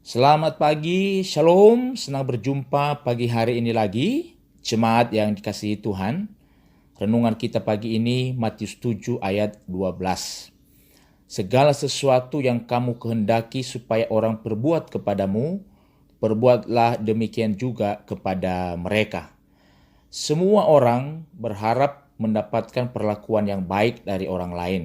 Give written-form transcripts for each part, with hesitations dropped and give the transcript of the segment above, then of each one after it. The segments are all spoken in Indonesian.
Selamat pagi, Shalom, senang berjumpa pagi hari ini lagi. Jemaat yang dikasihi Tuhan, renungan kita pagi ini Matius 7 ayat 12. Segala sesuatu yang kamu kehendaki supaya orang perbuat kepadamu, perbuatlah demikian juga kepada mereka. Semua orang berharap mendapatkan perlakuan yang baik dari orang lain.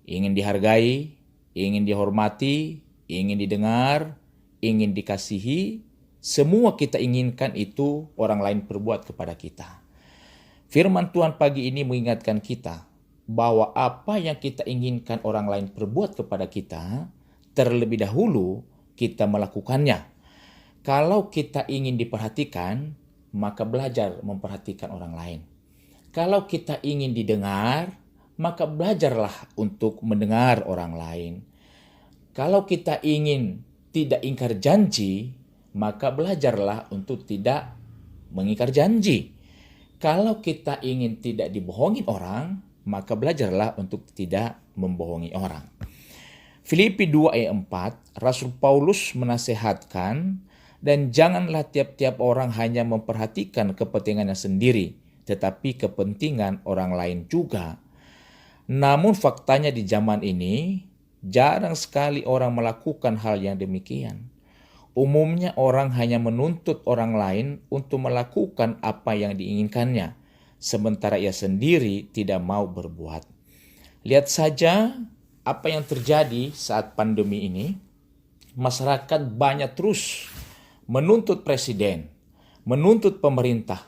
Ingin dihargai, ingin dihormati, ingin didengar, ingin dikasihi, semua kita inginkan itu orang lain perbuat kepada kita. Firman Tuhan pagi ini mengingatkan kita bahwa apa yang kita inginkan orang lain perbuat kepada kita, terlebih dahulu kita melakukannya. Kalau kita ingin diperhatikan, maka belajar memperhatikan orang lain. Kalau kita ingin didengar, maka belajarlah untuk mendengar orang lain. Kalau kita ingin tidak ingkar janji, maka belajarlah untuk tidak mengingkar janji. Kalau kita ingin tidak dibohongi orang, maka belajarlah untuk tidak membohongi orang. Filipi 2 ayat 4, Rasul Paulus menasehatkan, dan janganlah tiap-tiap orang hanya memperhatikan kepentingannya sendiri, tetapi kepentingan orang lain juga. Namun faktanya di zaman ini, jarang sekali orang melakukan hal yang demikian. Umumnya orang hanya menuntut orang lain untuk melakukan apa yang diinginkannya, sementara ia sendiri tidak mau berbuat. Lihat saja apa yang terjadi saat pandemi ini. Masyarakat banyak terus menuntut presiden, menuntut pemerintah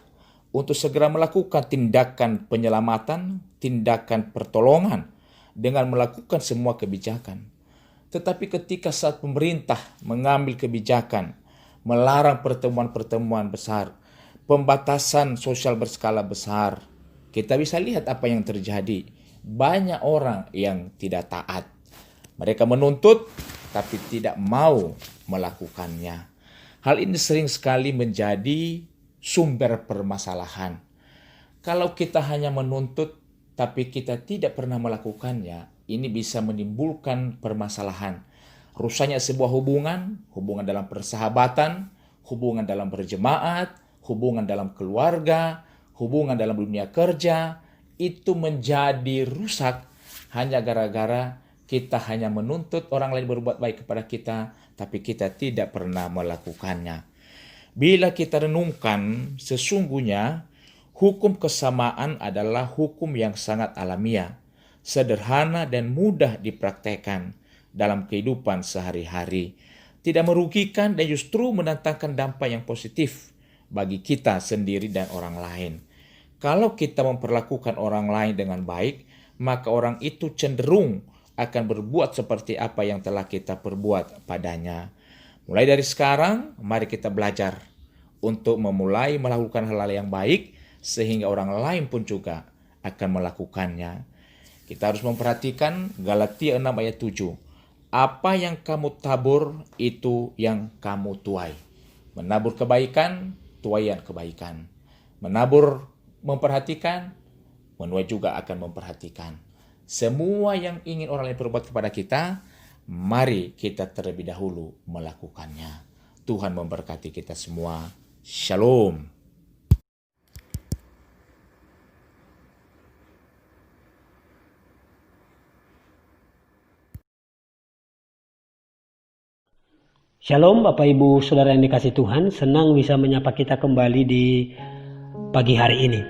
untuk segera melakukan tindakan penyelamatan, tindakan pertolongan dengan melakukan semua kebijakan. Tetapi ketika saat pemerintah mengambil kebijakan, melarang pertemuan-pertemuan besar, pembatasan sosial berskala besar, kita bisa lihat apa yang terjadi. Banyak orang yang tidak taat. Mereka menuntut tapi tidak mau melakukannya. Hal ini sering sekali menjadi sumber permasalahan. Kalau kita hanya menuntut tapi kita tidak pernah melakukannya, ini bisa menimbulkan permasalahan. Rusaknya sebuah hubungan, hubungan dalam persahabatan, hubungan dalam berjemaat, hubungan dalam keluarga, hubungan dalam dunia kerja, itu menjadi rusak hanya gara-gara kita hanya menuntut orang lain berbuat baik kepada kita, tapi kita tidak pernah melakukannya. Bila kita renungkan, sesungguhnya hukum kesamaan adalah hukum yang sangat alamiah, sederhana dan mudah dipraktekkan dalam kehidupan sehari-hari. Tidak merugikan dan justru mendatangkan dampak yang positif bagi kita sendiri dan orang lain. Kalau kita memperlakukan orang lain dengan baik, maka orang itu cenderung akan berbuat seperti apa yang telah kita perbuat padanya. Mulai dari sekarang, mari kita belajar untuk memulai melakukan hal-hal yang baik, sehingga orang lain pun juga akan melakukannya. Kita harus memperhatikan Galatia 6 ayat 7. Apa yang kamu tabur, itu yang kamu tuai. Menabur kebaikan, tuaian kebaikan. Menabur memperhatikan, menuai juga akan memperhatikan. Semua yang ingin orang lain perbuat kepada kita, mari kita terlebih dahulu melakukannya. Tuhan memberkati kita semua. Shalom. Shalom Bapak Ibu Saudara yang dikasih Tuhan, senang bisa menyapa kita kembali di pagi hari ini.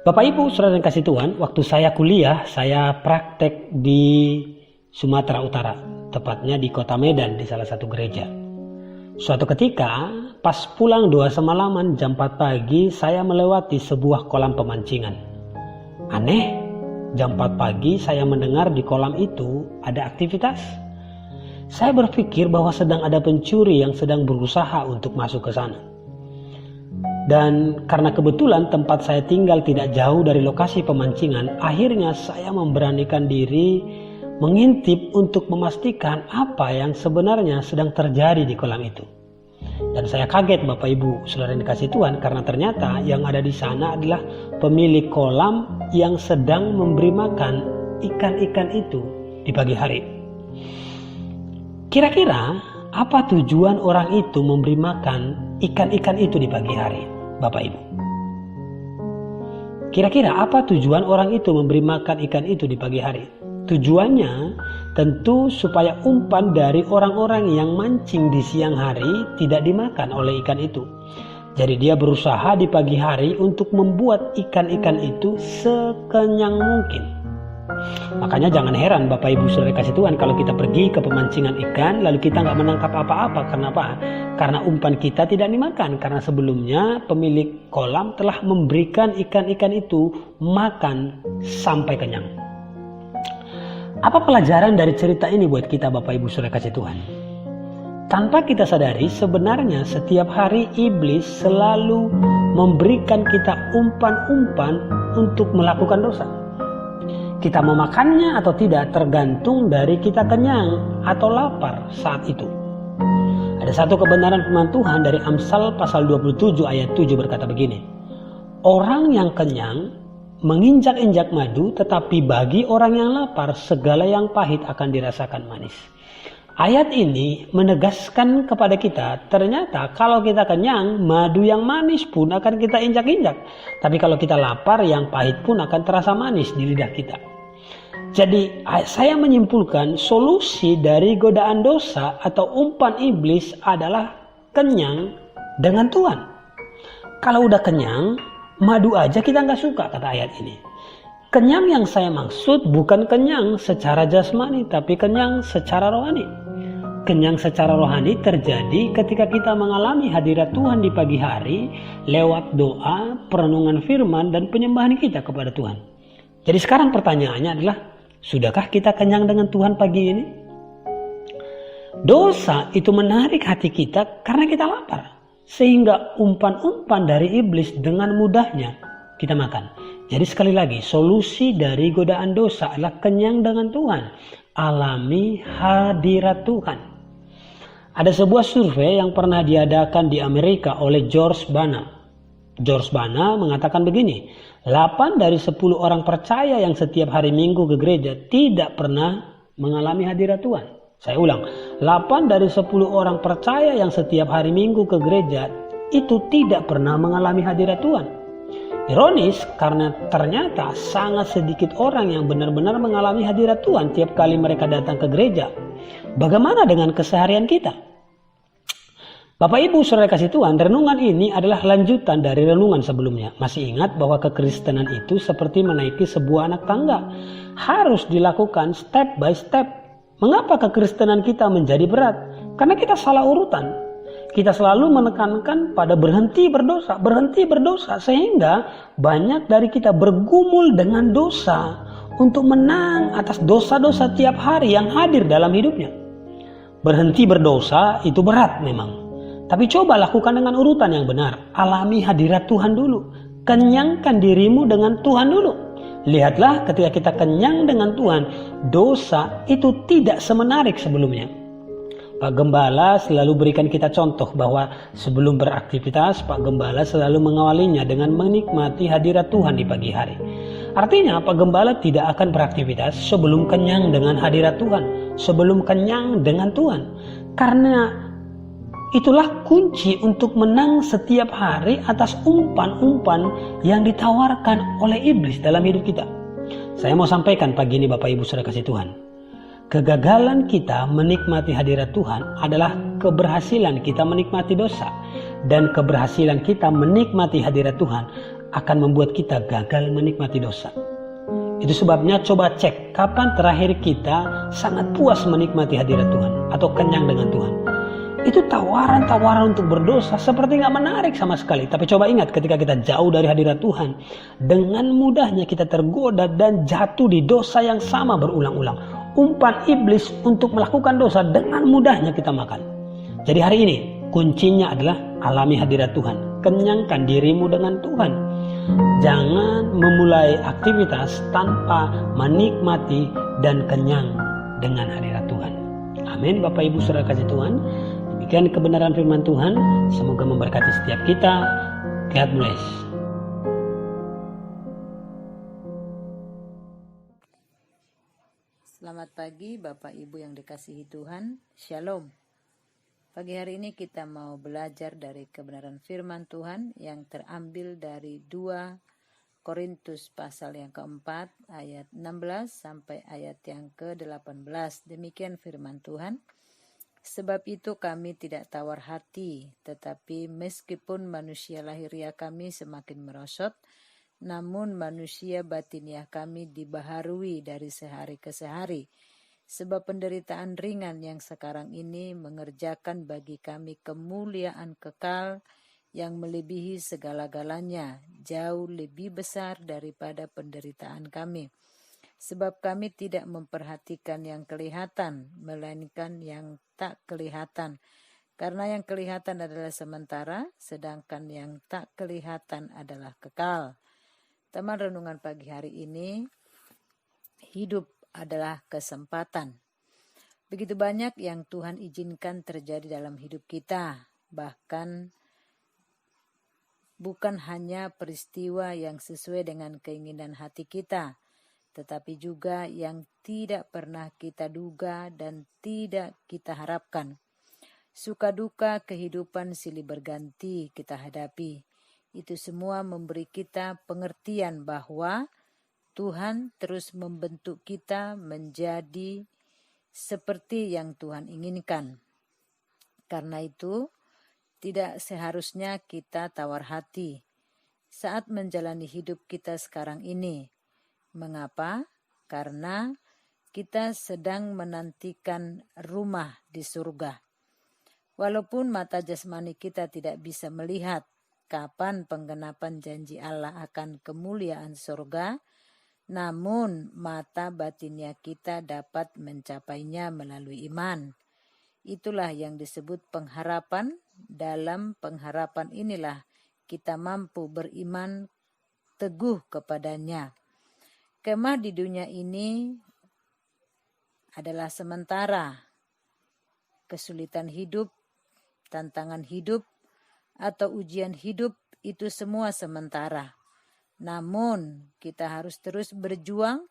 Bapak Ibu Saudara yang dikasih Tuhan, waktu saya kuliah, saya praktek di Sumatera Utara, tepatnya di kota Medan di salah satu gereja. Suatu ketika, pas pulang doa semalaman jam 4 pagi, saya melewati sebuah kolam pemancingan. Aneh, jam 4 pagi saya mendengar di kolam itu ada aktivitas. Saya berpikir bahwa sedang ada pencuri yang sedang berusaha untuk masuk ke sana. Dan karena kebetulan tempat saya tinggal tidak jauh dari lokasi pemancingan, akhirnya saya memberanikan diri mengintip untuk memastikan apa yang sebenarnya sedang terjadi di kolam itu. Dan saya kaget Bapak Ibu Saudara yang dikasih Tuhan, karena ternyata yang ada di sana adalah pemilik kolam yang sedang memberi makan ikan-ikan itu di pagi hari. Kira-kira apa tujuan orang itu memberi makan ikan-ikan itu di pagi hari, Bapak Ibu? Kira-kira apa tujuan orang itu memberi makan ikan itu di pagi hari? Tujuannya tentu supaya umpan dari orang-orang yang mancing di siang hari tidak dimakan oleh ikan itu. Jadi dia berusaha di pagi hari untuk membuat ikan-ikan itu sekenyang mungkin. Makanya jangan heran Bapak Ibu Saudara kasih Tuhan kalau kita pergi ke pemancingan ikan lalu kita nggak menangkap apa-apa. Karena apa? Karena umpan kita tidak dimakan. Karena sebelumnya pemilik kolam telah memberikan ikan-ikan itu makan sampai kenyang. Apa pelajaran dari cerita ini buat kita Bapak Ibu Saudara kasih Tuhan? Tanpa kita sadari sebenarnya setiap hari iblis selalu memberikan kita umpan-umpan untuk melakukan dosa. Kita mau makannya atau tidak tergantung dari kita kenyang atau lapar saat itu. Ada satu kebenaran firman Tuhan dari Amsal pasal 27 ayat 7 berkata begini. Orang yang kenyang menginjak-injak madu, tetapi bagi orang yang lapar segala yang pahit akan dirasakan manis. Ayat ini menegaskan kepada kita ternyata kalau kita kenyang madu yang manis pun akan kita injak-injak. Tapi kalau kita lapar yang pahit pun akan terasa manis di lidah kita. Jadi saya menyimpulkan solusi dari godaan dosa atau umpan iblis adalah kenyang dengan Tuhan. Kalau udah kenyang, madu aja kita nggak suka kata ayat ini. Kenyang yang saya maksud bukan kenyang secara jasmani, tapi kenyang secara rohani. Kenyang secara rohani terjadi ketika kita mengalami hadirat Tuhan di pagi hari lewat doa, perenungan firman, dan penyembahan kita kepada Tuhan. Jadi sekarang pertanyaannya adalah, sudahkah kita kenyang dengan Tuhan pagi ini? Dosa itu menarik hati kita karena kita lapar. Sehingga umpan-umpan dari iblis dengan mudahnya kita makan. Jadi sekali lagi, solusi dari godaan dosa adalah kenyang dengan Tuhan. Alami hadirat Tuhan. Ada sebuah survei yang pernah diadakan di Amerika oleh George Bana. George Bana mengatakan begini, 8 dari 10 orang percaya yang setiap hari Minggu ke gereja tidak pernah mengalami hadirat Tuhan. Saya ulang, 8 dari 10 orang percaya yang setiap hari Minggu ke gereja itu tidak pernah mengalami hadirat Tuhan. Ironis karena ternyata sangat sedikit orang yang benar-benar mengalami hadirat Tuhan tiap kali mereka datang ke gereja. Bagaimana dengan keseharian kita? Bapak Ibu Saudara kasih Tuhan, renungan ini adalah lanjutan dari renungan sebelumnya. Masih ingat bahwa kekristenan itu seperti menaiki sebuah anak tangga. Harus dilakukan step by step. Mengapa kekristenan kita menjadi berat? Karena kita salah urutan. Kita selalu menekankan pada berhenti berdosa. Sehingga banyak dari kita bergumul dengan dosa untuk menang atas dosa-dosa tiap hari yang hadir dalam hidupnya. Berhenti berdosa itu berat memang. Tapi coba lakukan dengan urutan yang benar. Alami hadirat Tuhan dulu. Kenyangkan dirimu dengan Tuhan dulu. Lihatlah ketika kita kenyang dengan Tuhan, dosa itu tidak semenarik sebelumnya. Pak Gembala selalu berikan kita contoh bahwa sebelum beraktivitas, Pak Gembala selalu mengawalinya dengan menikmati hadirat Tuhan di pagi hari. Artinya Pak Gembala tidak akan beraktivitas sebelum kenyang dengan hadirat Tuhan, sebelum kenyang dengan Tuhan. Karena itulah kunci untuk menang setiap hari atas umpan-umpan yang ditawarkan oleh iblis dalam hidup kita. Saya mau sampaikan pagi ini Bapak Ibu Saudara kasih Tuhan. Kegagalan kita menikmati hadirat Tuhan adalah keberhasilan kita menikmati dosa. Dan keberhasilan kita menikmati hadirat Tuhan akan membuat kita gagal menikmati dosa. Itu sebabnya coba cek kapan terakhir kita sangat puas menikmati hadirat Tuhan atau kenyang dengan Tuhan. Itu tawaran-tawaran untuk berdosa seperti gak menarik sama sekali. Tapi coba ingat ketika kita jauh dari hadirat Tuhan, dengan mudahnya kita tergoda dan jatuh di dosa yang sama berulang-ulang. Umpan iblis untuk melakukan dosa dengan mudahnya kita makan. Jadi hari ini kuncinya adalah alami hadirat Tuhan. Kenyangkan dirimu dengan Tuhan. Jangan memulai aktivitas tanpa menikmati dan kenyang dengan hadirat Tuhan. Amin Bapak Ibu Saudara kasih Tuhan. Demikian kebenaran firman Tuhan. Semoga memberkati setiap kita. God bless. Selamat Selamat pagi Bapak Ibu yang dikasihi Tuhan. Shalom. Pagi hari ini kita mau belajar dari kebenaran firman Tuhan yang terambil dari 2 Korintus pasal yang keempat ayat 16 sampai ayat yang ke-18. Demikian firman Tuhan. Sebab itu kami tidak tawar hati, tetapi meskipun manusia lahiriah kami semakin merosot, namun manusia batiniah kami dibaharui dari sehari ke sehari. Sebab penderitaan ringan yang sekarang ini mengerjakan bagi kami kemuliaan kekal yang melebihi segala-galanya, jauh lebih besar daripada penderitaan kami. Sebab kami tidak memperhatikan yang kelihatan, melainkan yang tak kelihatan. Karena yang kelihatan adalah sementara, sedangkan yang tak kelihatan adalah kekal. Teman renungan pagi hari ini, hidup adalah kesempatan. Begitu banyak yang Tuhan izinkan terjadi dalam hidup kita, bahkan bukan hanya peristiwa yang sesuai dengan keinginan hati kita, tetapi juga yang tidak pernah kita duga dan tidak kita harapkan. Suka duka kehidupan silih berganti kita hadapi. Itu semua memberi kita pengertian bahwa Tuhan terus membentuk kita menjadi seperti yang Tuhan inginkan. Karena itu, tidak seharusnya kita tawar hati saat menjalani hidup kita sekarang ini. Mengapa? Karena kita sedang menantikan rumah di surga. Walaupun mata jasmani kita tidak bisa melihat kapan penggenapan janji Allah akan kemuliaan surga, namun mata batinnya kita dapat mencapainya melalui iman. Itulah yang disebut pengharapan. Dalam pengharapan inilah kita mampu beriman teguh kepadanya. Kemah di dunia ini adalah sementara. Kesulitan hidup, tantangan hidup, atau ujian hidup itu semua sementara. Namun kita harus terus berjuang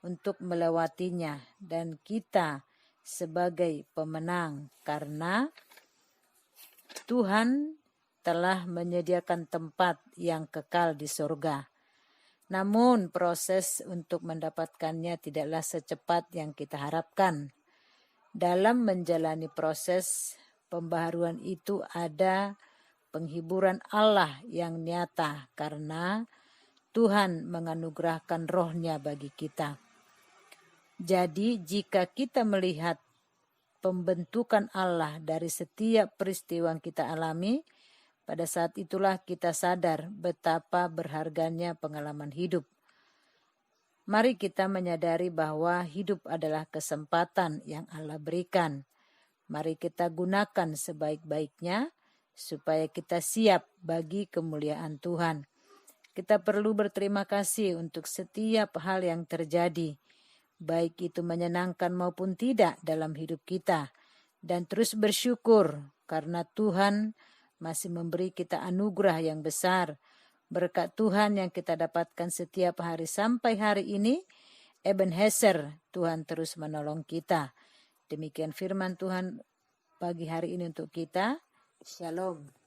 untuk melewatinya dan kita sebagai pemenang karena Tuhan telah menyediakan tempat yang kekal di surga. Namun proses untuk mendapatkannya tidaklah secepat yang kita harapkan. Dalam menjalani proses pembaharuan itu ada penghiburan Allah yang nyata karena Tuhan menganugerahkan roh-Nya bagi kita. Jadi jika kita melihat pembentukan Allah dari setiap peristiwa yang kita alami, pada saat itulah kita sadar betapa berharganya pengalaman hidup. Mari kita menyadari bahwa hidup adalah kesempatan yang Allah berikan. Mari kita gunakan sebaik-baiknya supaya kita siap bagi kemuliaan Tuhan. Kita perlu berterima kasih untuk setiap hal yang terjadi, baik itu menyenangkan maupun tidak dalam hidup kita, dan terus bersyukur karena Tuhan masih memberi kita anugerah yang besar. Berkat Tuhan yang kita dapatkan setiap hari sampai hari ini, Ebenezer, Tuhan terus menolong kita. Demikian firman Tuhan pagi hari ini untuk kita. Shalom.